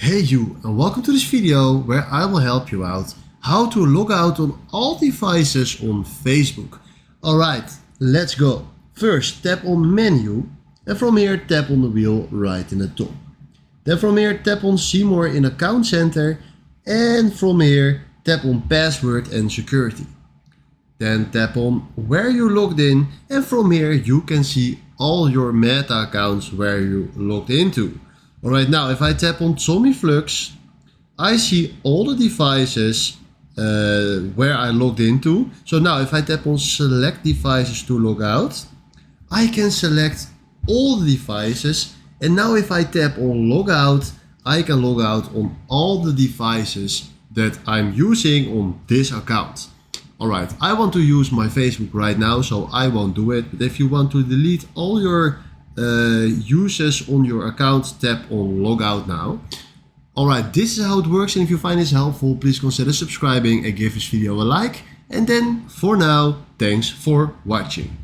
Hey you, and welcome to this video where I will help you out how to log out on all devices on Facebook. Alright, let's go. First tap on menu and from here tap on the wheel right in the top. Then from here tap on see more in account center and from here tap on password and security. Then tap on where you logged in and from here you can see all your meta accounts where you logged into. Alright, now if I tap on Tommy Flux, I see all the devices where I logged into. So now if I tap on select devices to log out, I can select all the devices. And now if I tap on logout, I can log out on all the devices that I'm using on this account. Alright, I want to use my Facebook right now, so I won't do it. But if you want to delete all your users on your account, tap on logout now. Alright, this is how it works, and if you find this helpful, please consider subscribing and give this video a like. And then for now, thanks for watching.